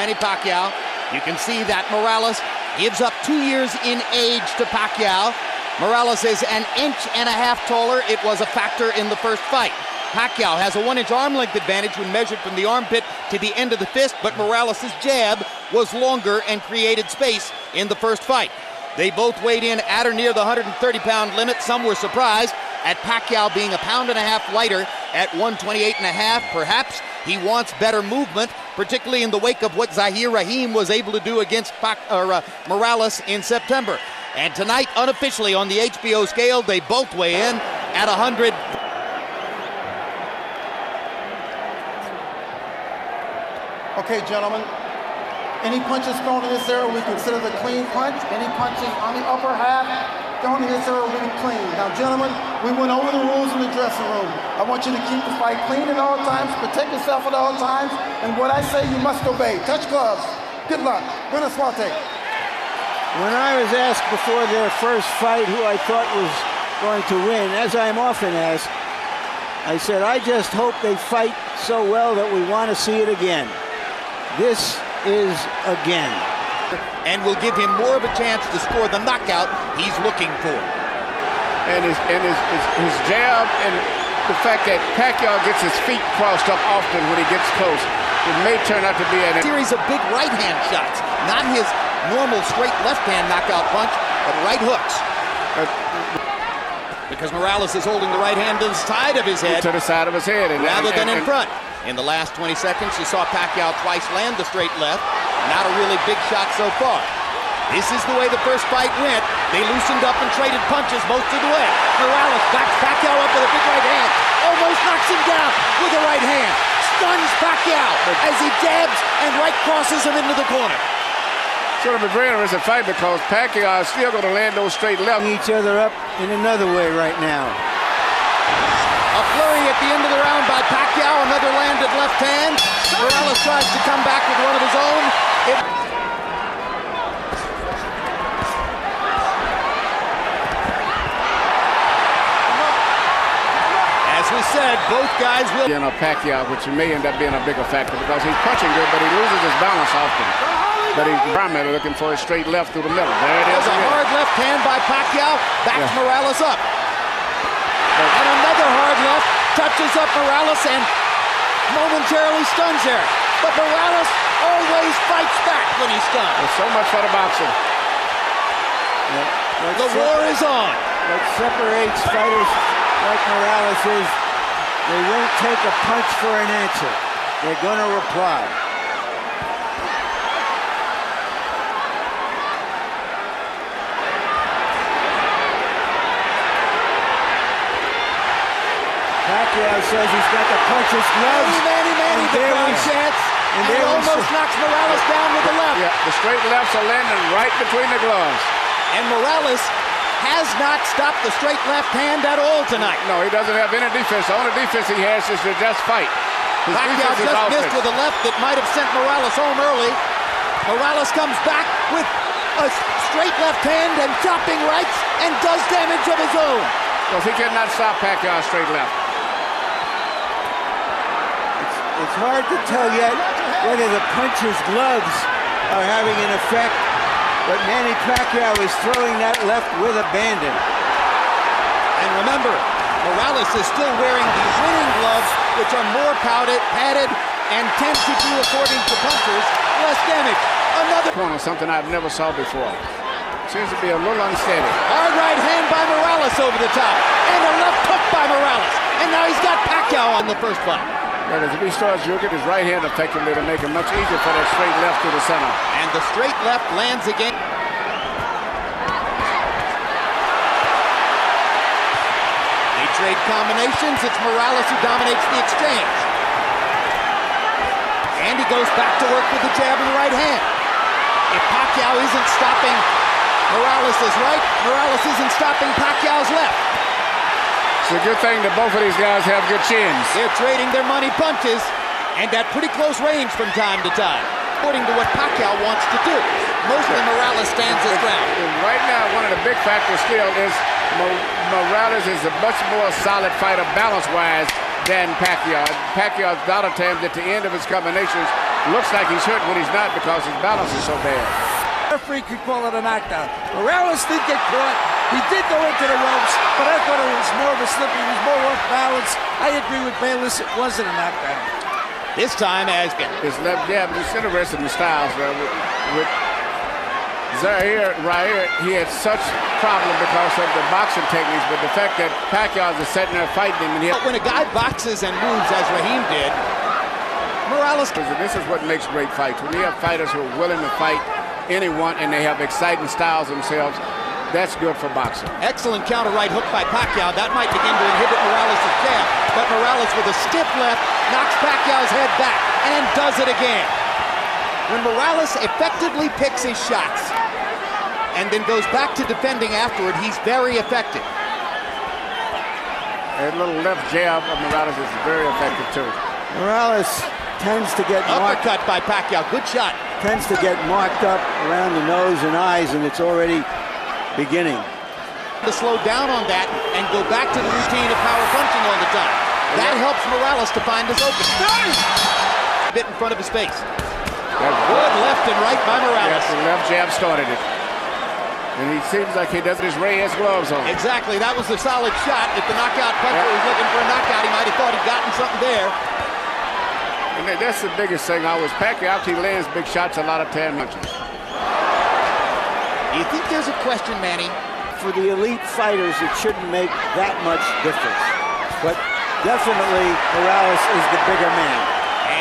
Manny Pacquiao. You can see that Morales gives up 2 years in age to Pacquiao. Morales is an inch and a half taller. It was a factor in the first fight. Pacquiao has a 1-inch arm length advantage when measured from the armpit to the end of the fist, but Morales' jab was longer and created space in the first fight. They both weighed in at or near the 130-pound limit. Some were surprised at Pacquiao being a pound and a half lighter at 128 and a half. Perhaps he wants better movement, particularly in the wake of what Zahir Rahim was able to do against Morales in September. And tonight, unofficially on the HBO scale, they both weigh in at 100. Okay, gentlemen, any punches thrown in this area we consider the clean punch. Any punches on the upper half thrown in this area will be clean. Now, gentlemen, we went over the rules in the dressing room. I want you to keep the fight clean at all times, protect yourself at all times, and what I say you must obey. Touch gloves. Good luck. Winner Suarte. When I was asked before their first fight who I thought was going to win, as I'm often asked, I said, I just hope they fight so well that we want to see it again. This is again. And will give him more of a chance to score the knockout he's looking for. And his jab and the fact that Pacquiao gets his feet crossed up often when he gets close, it may turn out to be a series of big right-hand shots, not his normal straight left-hand knockout punch, but right hooks. Because Morales is holding the right hand to the side of his head. To the side of his head. Rather than in front. In the last 20 seconds, you saw Pacquiao twice land the straight left. Not a really big shot so far. This is the way the first fight went. They loosened up and traded punches most of the way. Morales backs Pacquiao up with a big right hand. Almost knocks him down with a right hand. Stuns Pacquiao as he jabs and right crosses him into the corner. Sort of a very interesting fight because Pacquiao is still going to land those straight left. Each other up in another way right now. A flurry at the end of the round by Pacquiao, another landed left hand. Morales tries to come back with one of his own. As we said, both guys will. You know, Pacquiao, which may end up being a bigger factor because he's punching good, but he loses his balance often. But he's primarily looking for a straight left through the middle. There it is. A hard left hand by Pacquiao, backs Morales up. And another hard left touches up Morales and momentarily stuns there. But Morales always fights back when he's stunned. There's so much for the boxing. The war is on. What separates fighters like Morales is they won't take a punch for an answer. They're going to reply. Pacquiao says he's got to punch his gloves. Manny, the crowd chants, and he almost knocks Morales down with the left. Yeah, the straight lefts are landing right between the gloves. And Morales has not stopped the straight left hand at all tonight. No, he doesn't have any defense. The only defense he has is to just fight. Pacquiao just missed with a left that might have sent Morales home early. Morales comes back with a straight left hand and chopping rights and does damage of his own. Well, he cannot stop Pacquiao straight left. It's hard to tell yet whether the puncher's gloves are having an effect, but Manny Pacquiao is throwing that left with abandon. And remember, Morales is still wearing these winning gloves, which are more padded and tend to do, according to punchers, less damage. Another corner, something I've never saw before. Seems to be a little unsteady. Hard right hand by Morales over the top, and a left hook by Morales. And now he's got Pacquiao on the first fight. Well, if he starts using his right hand effectively to make it much easier for that straight left to the center. And the straight left lands again. They trade combinations. It's Morales who dominates the exchange. And he goes back to work with the jab in the right hand. If Pacquiao isn't stopping Morales' right, Morales isn't stopping Pacquiao's left. It's a good thing that both of these guys have good chins. They're trading their money punches, and at pretty close range from time to time, according to what Pacquiao wants to do. Mostly Morales stands his ground. Right now, one of the big factors still is Morales is a much more solid fighter balance-wise than Pacquiao. Pacquiao, a lot of times at the end of his combinations, looks like he's hurt when he's not because his balance is so bad. Referee could call it a knockdown. Morales did get caught. He did go into the ropes, but I thought it was more of a slip. He was more off balance. I agree with Bayless. It wasn't a knockdown. This time as his left jab, it's interesting the styles there. With Zaire right here, he had such problem because of the boxing techniques, but the fact that Pacquiao is sitting there fighting him, and when a guy boxes and moves as Raheem did, Morales. And this is what makes great fights. When you have fighters who are willing to fight anyone and they have exciting styles themselves, that's good for boxing. Excellent counter right hook by Pacquiao. That might begin to inhibit Morales' jab, but Morales with a stiff left knocks Pacquiao's head back and does it again. When Morales effectively picks his shots and then goes back to defending afterward, he's very effective. A little left jab of Morales is very effective too. Morales tends to get uppercut by Pacquiao. Good shot. Tends to get marked up around the nose and eyes, and it's already beginning. To slow down on that and go back to the routine of power punching all the time. That helps Morales to find his opening. Bit in front of his face. Good left and right by Morales. Yes, the left jab started it. And he seems like he does his Reyes gloves on. Exactly. That was a solid shot. If the knockout puncher was looking for a knockout, he might have thought he'd gotten something there. And that's the biggest thing always. Pacquiao, he lands big shots a lot of time. Do you think there's a question, Manny? For the elite fighters, it shouldn't make that much difference. But definitely, Morales is the bigger man.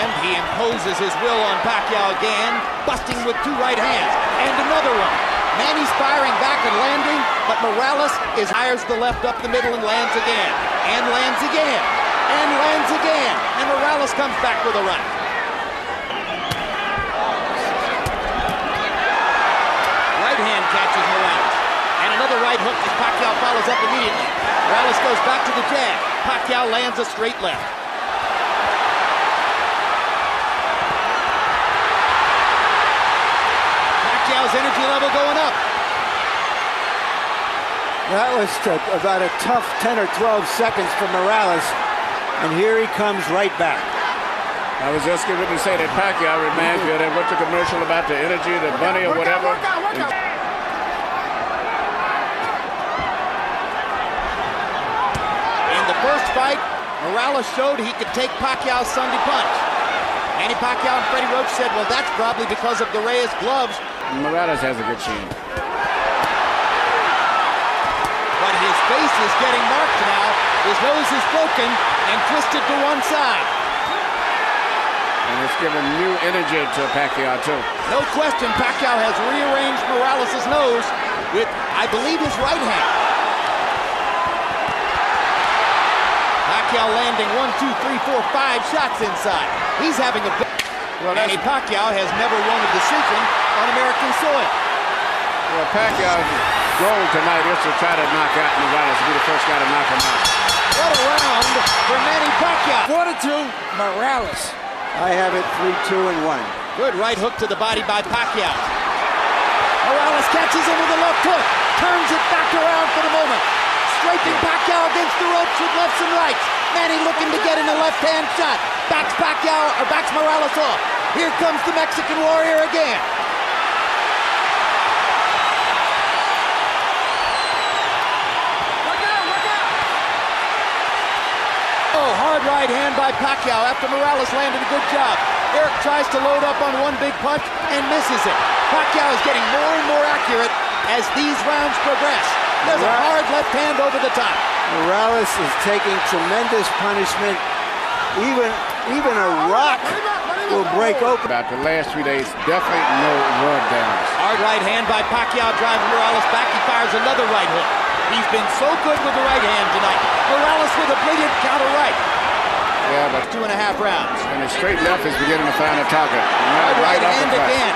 And he imposes his will on Pacquiao again, busting with two right hands. And another one. Manny's firing back and landing, but Morales hires the left up the middle and lands again. And lands again. And lands again. And Morales comes back with a right. Right hand catches Morales. And another right hook as Pacquiao follows up immediately. Morales goes back to the jab. Pacquiao lands a straight left. Pacquiao's energy level going up. That was about a tough 10 or 12 seconds for Morales. And here he comes right back. I was just going to say that Pacquiao reminds me of that what's the commercial about the energy, the bunny or whatever. In the first fight, Morales showed he could take Pacquiao's Sunday punch. Manny Pacquiao and Freddie Roach said, well, that's probably because of the Reyes gloves. Morales has a good chin. But his face is getting marked now. His nose is broken and twisted to one side. And it's given new energy to Pacquiao, too. No question, Pacquiao has rearranged Morales' nose with, I believe, his right hand. Pacquiao landing 1, 2, 3, 4, 5 shots inside. He's having a big... Manny Pacquiao has never won a decision on American soil. Well, Pacquiao's goal tonight is to try to knock out Morales, to be the first guy to knock him out. What a round for Manny Pacquiao. 4-2, Morales. I have it 3-2 and 1. Good right hook to the body by Pacquiao. Morales catches him with a left hook. Turns it back around for the moment. Scraping Pacquiao against the ropes with lefts and rights. Manny looking to get in a left-hand shot. Backs Morales off. Here comes the Mexican Warrior again. Oh, hard right hand by Pacquiao after Morales landed a good job. Erik tries to load up on one big punch and misses it. Pacquiao is getting more and more accurate as these rounds progress. There's a hard left hand over the top. Morales is taking tremendous punishment. Even a rock will break open. About the last 3 days, definitely no rub downs. Hard right hand by Pacquiao driving Morales back. He fires another right hook. He's been so good with the right hand tonight. Morales with a brilliant counter right. Yeah, but 2.5 rounds. And his straight left is beginning to find a target. Hard right hand again.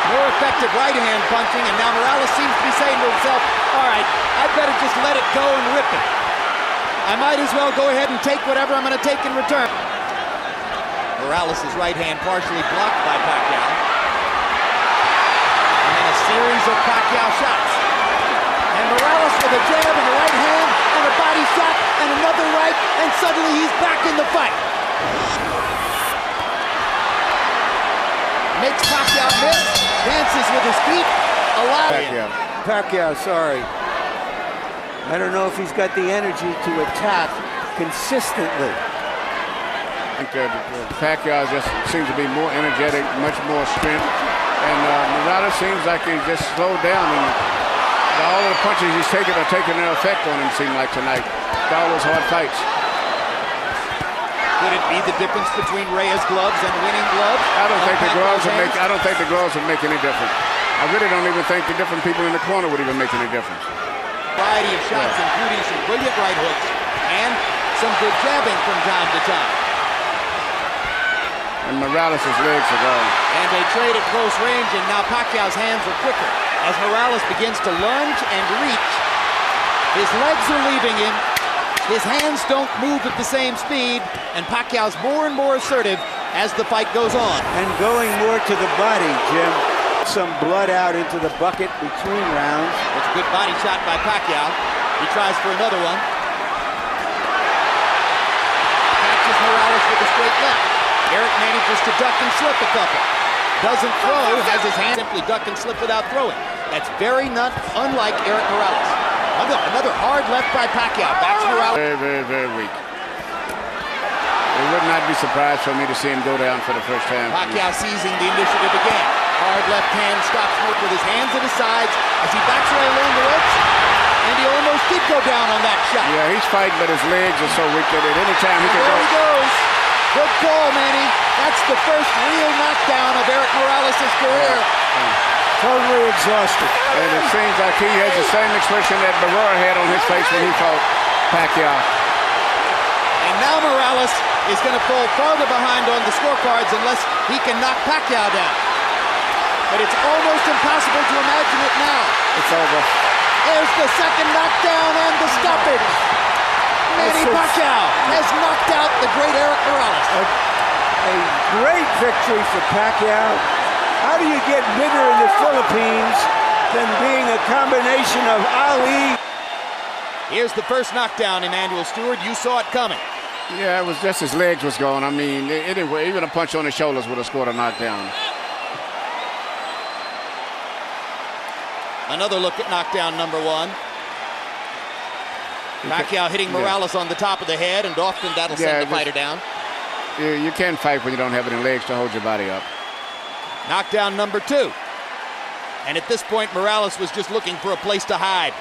More effective right hand punching, and now Morales seems to be saying to himself, all right, I'd better just let it go and rip it. I might as well go ahead and take whatever I'm going to take in return. Morales' right hand partially blocked by Pacquiao. And then a series of Pacquiao shots. And Morales with a jab in the right hand and a body shot and another right, and suddenly he's back in the fight. Makes Pacquiao miss. Dances with his feet. Pacquiao, sorry. I don't know if he's got the energy to attack consistently. I think Pacquiao just seems to be more energetic, much more strength. And Morales seems like he's just slowed down. And all of the punches he's taking are taking their effect on him, seem like tonight. All those hard fights. Could it be the difference between Reyes' gloves and winning gloves? I don't think the gloves would make any difference. I really don't even think the different people in the corner would even make any difference. Variety of shots, including some brilliant right hooks and some good jabbing from time to time. And Morales' legs are gone. And they trade at close range, and now Pacquiao's hands are quicker. As Morales begins to lunge and reach, his legs are leaving him. His hands don't move at the same speed, and Pacquiao's more and more assertive as the fight goes on. And going more to the body, Jim. Some blood out into the bucket between rounds. It's a good body shot by Pacquiao. He tries for another one. Catches Morales with a straight left. Erik manages to duck and slip a couple. Doesn't throw, has his hand simply duck and slip without throwing. That's very not unlike Erik Morales. Another hard left by Pacquiao. Backs Morales. Very, very, very weak. It would not be surprised for me to see him go down for the first time. Pacquiao seizing the initiative again. Hard left hand stops Smoke with his hands at his sides as he backs away along the ropes. And he almost did go down on that shot. Yeah, he's fighting, but his legs are so weak that at any time he can go. There he goes. Good call, Manny. That's the first real knockdown of Erik Morales' career. Totally exhausted. And it seems like he has the same expression that Bowe had on his face when he fought Pacquiao. And now Morales is going to fall farther behind on the scorecards unless he can knock Pacquiao down. But it's almost impossible to imagine it now. It's over. There's the second knockdown and the stoppage. Manny Pacquiao has knocked out the great Erik Morales. A great victory for Pacquiao. How do you get bigger in the Philippines than being a combination of Ali? Here's the first knockdown, Emmanuel Stewart. You saw it coming. Yeah, it was just his legs was going. I mean, anyway, even a punch on the shoulders would have scored a knockdown. Another look at knockdown number one. Pacquiao hitting Morales on the top of the head, and often that'll send the fighter down. You can't fight when you don't have any legs to hold your body up. Knockdown number two. And at this point, Morales was just looking for a place to hide.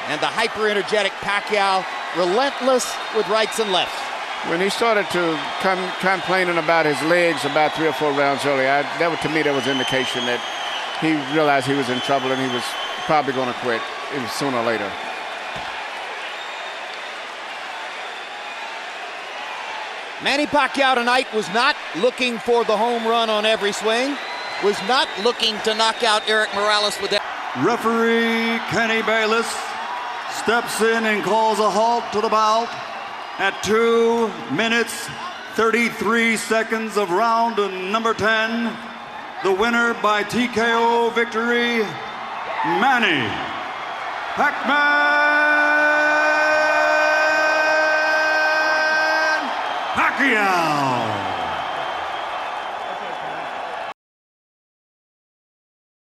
And the hyper-energetic Pacquiao, relentless with rights and lefts. When he started to come complaining about his legs about 3 or 4 rounds earlier, to me, that was indication that he realized he was in trouble and he was probably going to quit sooner or later. Manny Pacquiao tonight was not looking for the home run on every swing, was not looking to knock out Erik Morales with that. Referee Kenny Bayless steps in and calls a halt to the bout at 2 minutes 33 seconds of round number 10. The winner by TKO victory, Manny Pacquiao.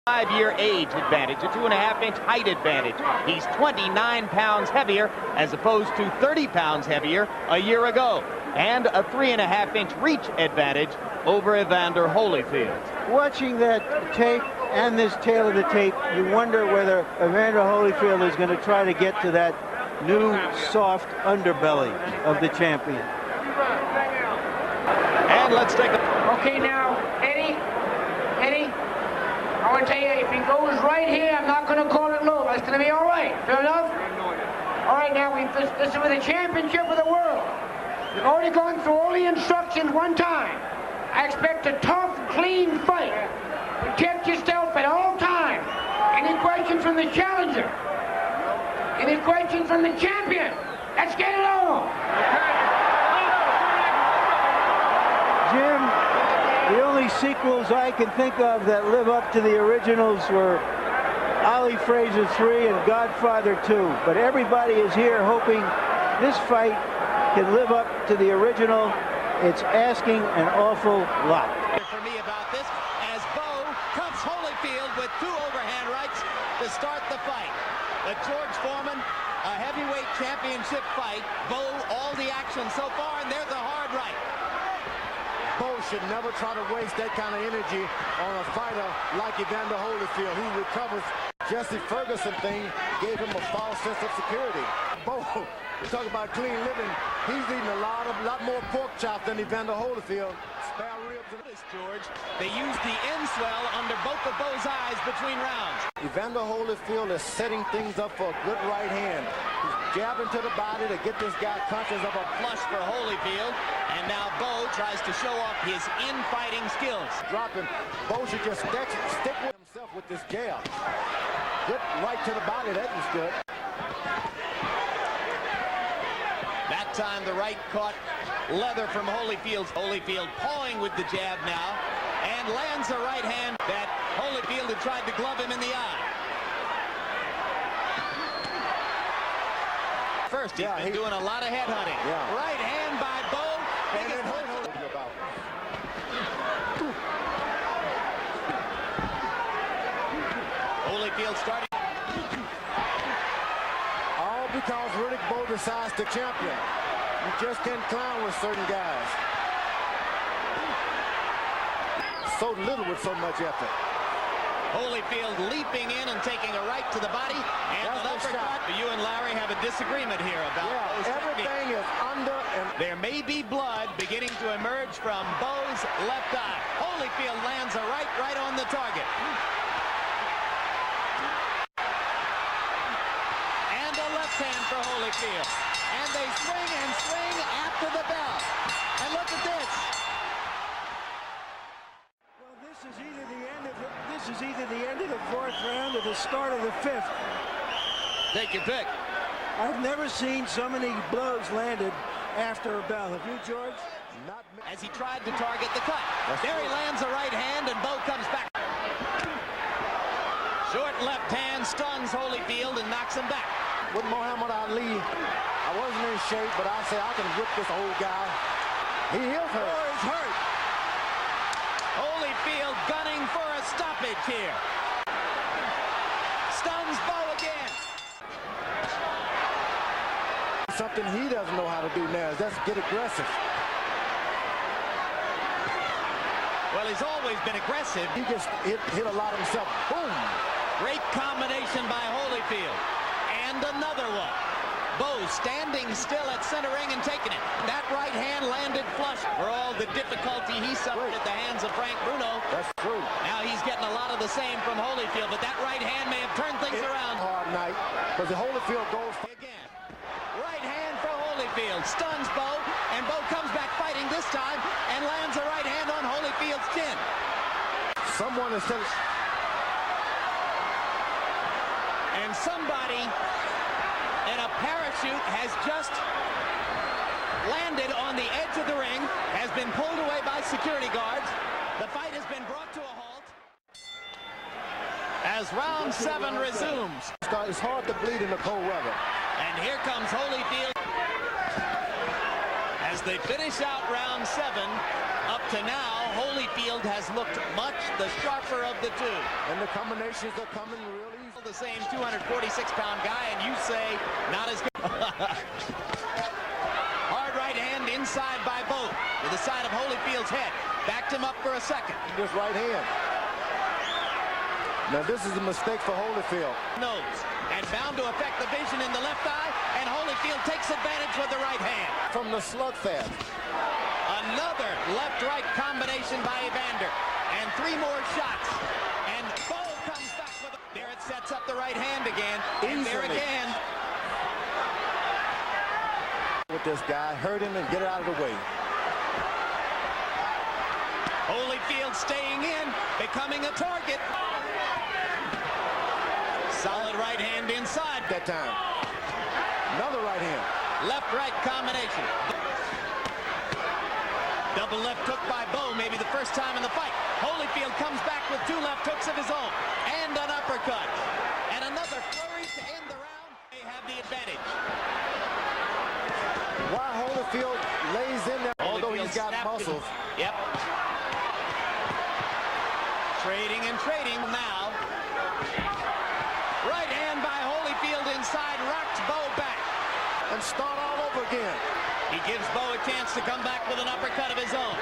5-year age advantage, a 2.5-inch height advantage. He's 29 pounds heavier as opposed to 30 pounds heavier a year ago. And a 3.5-inch reach advantage over Evander Holyfield. Watching that tape and this tail of the tape, you wonder whether Evander Holyfield is going to try to get to that new soft underbelly of the champion. And let's take a... Okay, now, Eddie, I want to tell you, if he goes right here, I'm not going to call it low. That's going to be all right. Fair enough? All right, now, this is for the championship of the world. We've already gone through all the instructions one time. I expect a tough, clean fight. Protect yourself at all times. Any questions from the challenger? Any questions from the champion? Let's get it on. Jim, the only sequels I can think of that live up to the originals were Ali Frazier 3 and Godfather 2. But everybody is here hoping this fight can live up to the original It's asking an awful lot. For me about this, as Bowe cuffs Holyfield with 2 overhand rights to start the fight. The George Foreman, a heavyweight championship fight. Bowe, all the action so far, and there's a hard right. Bowe should never try to waste that kind of energy on a fighter like Evander Holyfield. He recovers. Jesse Ferguson thing gave him a false sense of security. Bowe, you talk about clean living. He's eating a lot more pork chop than Evander Holyfield. Spare ribs. George, they used the end swell under both of Bowe's eyes between rounds. Evander Holyfield is setting things up for a good right hand. He's jabbing to the body to get this guy conscious of a Flush for Holyfield, and now Bowe tries to show off his in-fighting skills. dropping. Bowe should just stick with himself with this jab. Good right to the body. That was good. That time the right caught leather from Holyfield. Holyfield pawing with the jab now, and lands a right hand that Holyfield had tried to glove him in the eye. First, he's been doing a lot of headhunting. Yeah. Right hand by Bowe. And then about. Holyfield starting. All because Riddick Bowe decides to champion. You just can't clown with certain guys. So little with so much effort. Holyfield leaping in and taking a right to the body, and That's an no uppercut. shot. You and Larry have a disagreement here about Bowe's technique. Everything is under and There may be blood beginning to emerge from Bowe's left eye. Holyfield lands a right on the target. And a left hand for Holyfield. And they swing and swing after the bell. And look at this. Well, this is either the end of the 4th round or the start of the 5th. Take your pick. I've never seen so many blows landed after a bell. Have you, George? not. As he tried to target the cut. There he lands a right hand, and Bowe comes back. Short left hand stuns Holyfield and knocks him back. With Muhammad Ali, I wasn't in shape, but I said I can whip this old guy. He is hurt. Oh, he's hurt. Holyfield gunning for a stoppage here. Stuns Bowe again. Something he doesn't know how to do now is just get aggressive. Well, he's always been aggressive. He just hit a lot himself. Boom! Great combination by Holyfield. And another one. Bowe standing still at center ring and taking it. That right hand landed flush for all the difficulty he suffered at the hands of Frank Bruno. That's true. Now he's getting a lot of the same from Holyfield, but that right hand may have turned things around. Hard night, because the Holyfield goes Again. Right hand for Holyfield. Stuns Bowe, and Bowe comes back fighting this time and lands a right hand on Holyfield's chin. someone is telling. And somebody in a parachute has just landed on the edge of the ring, has been pulled away by security guards. The fight has been brought to a halt as round 7 resumes. It's hard to bleed in the cold weather. And here comes Holyfield. As they finish out round 7, up to now, Holyfield has looked much the sharper of the two. And the combinations are coming really easy. The same 246-pound guy, and you say not as good. Hard right hand inside by Bowe to the side of Holyfield's head. Backed him up for a second. This right hand. Now this is a mistake for Holyfield. Nose. And bound to affect the vision in the left eye, and Holyfield takes advantage with the right hand. From the slugfest. Another left-right combination by Evander. And 3 more shots. And Bowe comes back with a... There it sets up the right hand again. And there Easily. again. With this guy, hurt him and get it out of the way. Holyfield staying in, becoming a target. Solid right hand inside. That time. Another right hand. Left-right combination. Double left hook by Bowe, maybe the first time in the fight. Holyfield comes back with 2 left hooks of his own. And an uppercut. And another flurry to end the round. They have the advantage. Why Holyfield lays in there, although Holyfield he's got muscles. Yep. Trading and trading now. Right hand by Holyfield inside, rocks Bowe back. And start all over again. He gives Bowe a chance to come back with an uppercut of his own.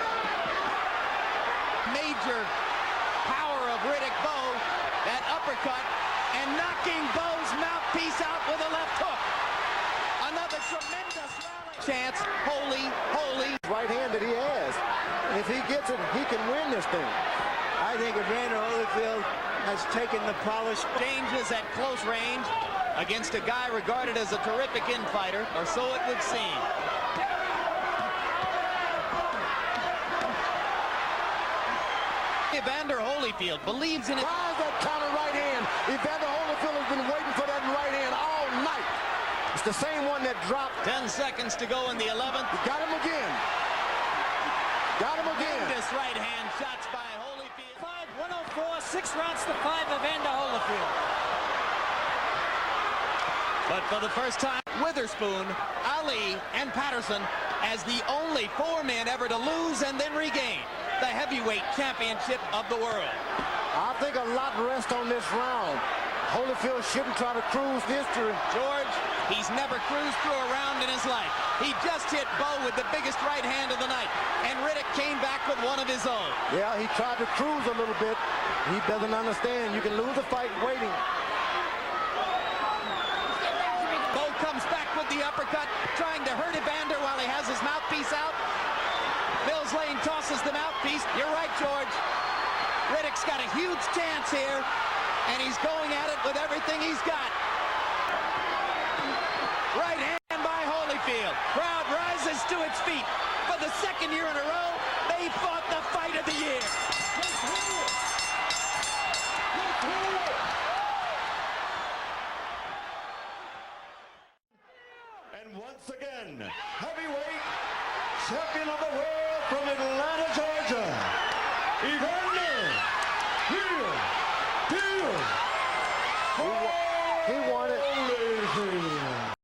Major power of Riddick Bowe, that uppercut, and knocking Bowe's mouthpiece out with a left hook. Another tremendous rally. Chance, Holy. Right hand that he has. If he gets it, he can win this thing. I think Evander Holyfield has taken the polish. Changes at close range against a guy regarded as a terrific infighter, or so it would seem. Evander Holyfield believes in it. Tries that counter right hand. Evander Holyfield has been waiting for that right hand all night. It's the same one that dropped. 10 seconds to go in the 11th. Got him again. Got him again. Tremendous right hand shots by Holyfield. 104, 6 rounds to 5, Evander Holyfield. But for the first time, Witherspoon, Ali, and Patterson as the only 4 men ever to lose and then regain the heavyweight championship of the world. I think a lot rests on this round. Holyfield shouldn't try to cruise history. George, he's never cruised through a round in his life. He just hit Bowe with the biggest right hand of the night, and Riddick came back with one of his own. Yeah, he tried to cruise a little bit. He doesn't understand. You can lose a fight waiting. Bowe comes back with the uppercut, trying to hurt Evander while he has his mouthpiece out. Mills Lane tosses the mouthpiece. You're right, George. Riddick's got a huge chance here, and he's going at it with everything he's got. Right hand by Holyfield. Crowd rises to its feet. For the second year in a row, they fought the fight of the year. And once again, heavyweight champion of the world from Atlanta, Georgia, Evander He won it. Holyfield.